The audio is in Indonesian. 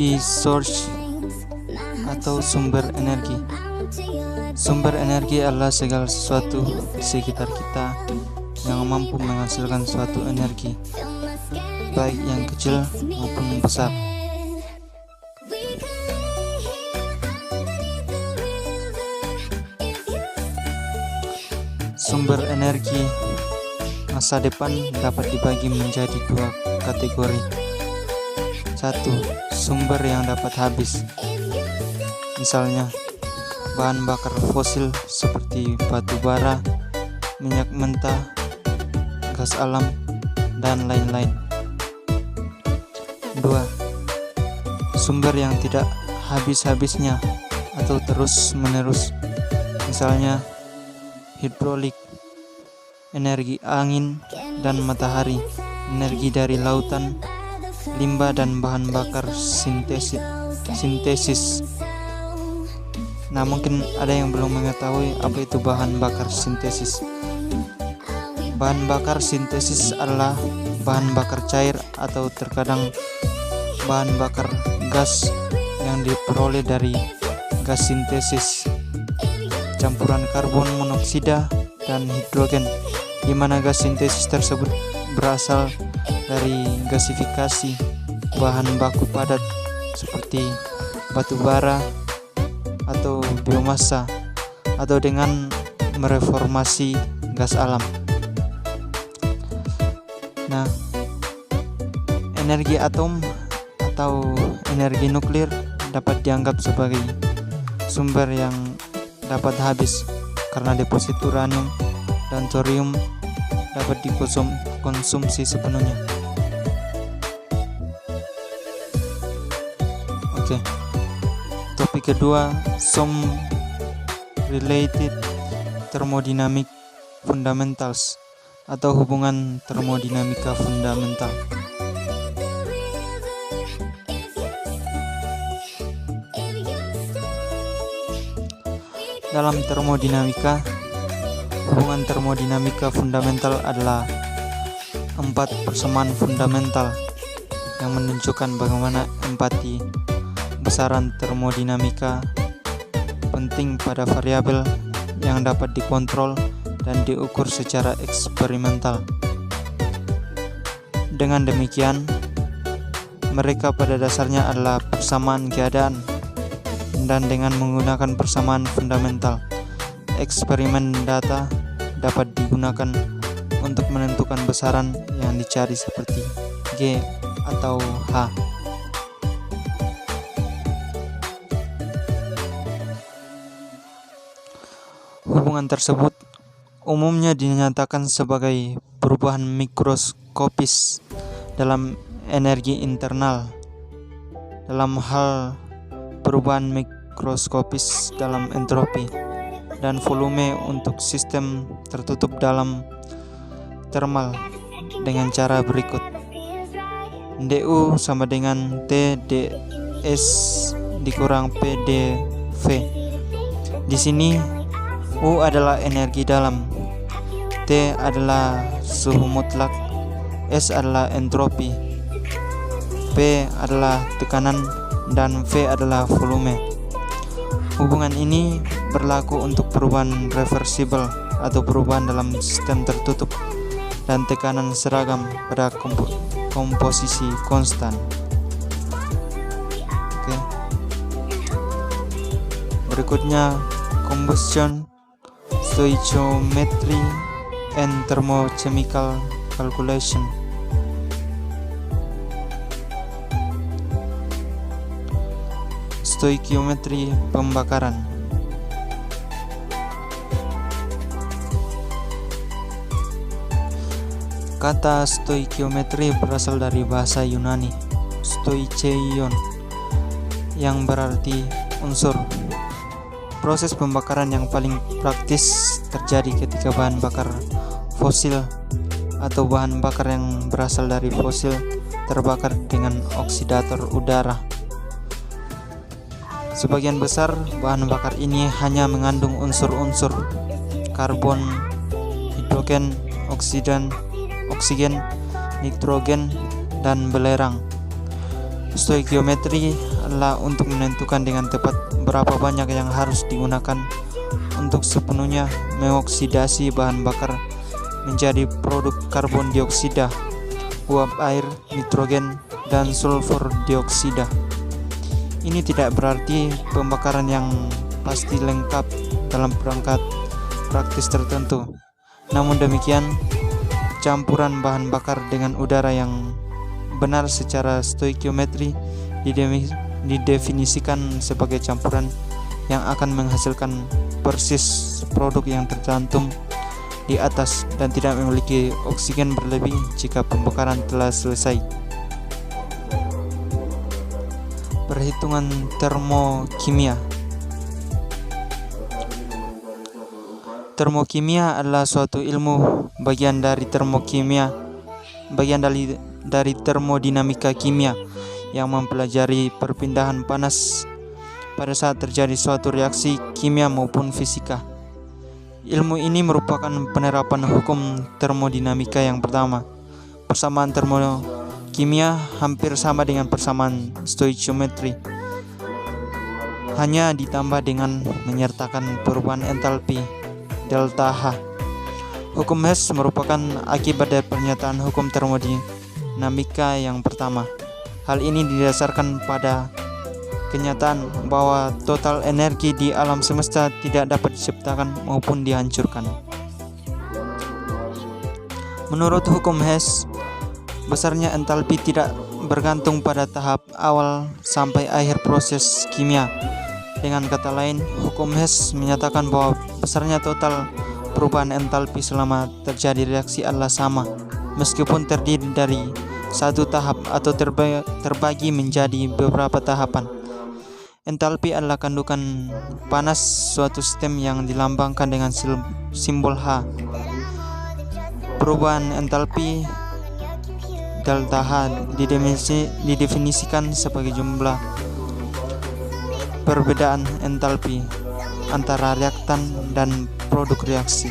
Energy source atau sumber energi. Sumber energi adalah segala sesuatu di sekitar kita yang mampu menghasilkan suatu energi, baik yang kecil maupun besar. Sumber energi masa depan dapat dibagi menjadi dua kategori. 1. Sumber yang dapat habis, misalnya bahan bakar fosil seperti batu bara, minyak mentah, gas alam, dan lain-lain. 2. Sumber yang tidak habis-habisnya atau terus-menerus, misalnya hidrolik, energi angin dan matahari, energi dari lautan, limbah dan bahan bakar sintesis. Nah, mungkin ada yang belum mengetahui apa itu bahan bakar sintesis. Bahan bakar sintesis adalah bahan bakar cair atau terkadang bahan bakar gas yang diperoleh dari gas sintesis, campuran karbon monoksida dan hidrogen, di mana gas sintesis tersebut berasal dari gasifikasi bahan baku padat seperti batu bara atau biomasa, atau dengan mereformasi gas alam. Nah, energi atom atau energi nuklir dapat dianggap sebagai sumber yang dapat habis karena deposit uranium dan thorium dapat dikonsumsi sepenuhnya. Oke. Topik kedua, some related thermodynamic fundamentals atau hubungan termodinamika fundamental. Dalam termodinamika, hubungan termodinamika fundamental adalah 4 persamaan fundamental yang menunjukkan bagaimana empati besaran termodinamika penting pada variabel yang dapat dikontrol dan diukur secara eksperimental. Dengan demikian, mereka pada dasarnya adalah persamaan keadaan, dan dengan menggunakan persamaan fundamental, eksperimen data dapat digunakan untuk menentukan besaran yang dicari seperti G atau H. Hubungan tersebut umumnya dinyatakan sebagai perubahan mikroskopis dalam energi internal, dalam hal perubahan mikroskopis dalam entropi dan volume untuk sistem tertutup dalam thermal dengan cara berikut. Du sama dengan T ds dikurang P dV. Di sini U adalah energi dalam, T adalah suhu mutlak, S adalah entropi, P adalah tekanan, dan V adalah volume. Hubungan ini berlaku untuk perubahan reversible atau perubahan dalam sistem tertutup dan tekanan seragam pada komposisi konstan. Oke. Berikutnya, combustion, stoichiometry, and thermochemical calculation. Stoichiometry pembakaran. Kata stoichiometry berasal dari bahasa Yunani stoicheion yang berarti unsur. Proses pembakaran yang paling praktis terjadi ketika bahan bakar fosil atau bahan bakar yang berasal dari fosil terbakar dengan oksidator udara. Sebagian besar bahan bakar ini hanya mengandung unsur-unsur karbon, hidrogen, oksigen, nitrogen, dan belerang. Stoikiometri adalah untuk menentukan dengan tepat berapa banyak yang harus digunakan untuk sepenuhnya mengoksidasi bahan bakar menjadi produk karbon dioksida, uap air, nitrogen, dan sulfur dioksida. Ini tidak berarti pembakaran yang pasti lengkap dalam perangkat praktis tertentu. Namun demikian, campuran bahan bakar dengan udara yang benar secara stoikiometri didefinisikan sebagai campuran yang akan menghasilkan persis produk yang tercantum di atas dan tidak memiliki oksigen berlebih jika pembakaran telah selesai. Perhitungan termokimia. Termokimia adalah suatu ilmu bagian dari termodinamika kimia yang mempelajari perpindahan panas pada saat terjadi suatu reaksi kimia maupun fisika. Ilmu ini merupakan penerapan hukum termodinamika yang pertama. Persamaan termokimia hampir sama dengan persamaan stoikiometri, hanya ditambah dengan menyertakan perubahan entalpi delta H. Hukum Hess merupakan akibat dari pernyataan hukum termodinamika yang pertama. Hal ini didasarkan pada kenyataan bahwa total energi di alam semesta tidak dapat diciptakan maupun dihancurkan. Menurut hukum Hess, besarnya entalpi tidak bergantung pada tahap awal sampai akhir proses kimia. Dengan kata lain, hukum Hess menyatakan bahwa besarnya total perubahan entalpi selama terjadi reaksi adalah sama, meskipun terdiri dari satu tahap atau terbagi menjadi beberapa tahapan. Entalpi adalah kandungan panas suatu sistem yang dilambangkan dengan simbol H. Perubahan entalpi delta H didefinisikan sebagai jumlah perbedaan entalpi antara reaktan dan produk reaksi.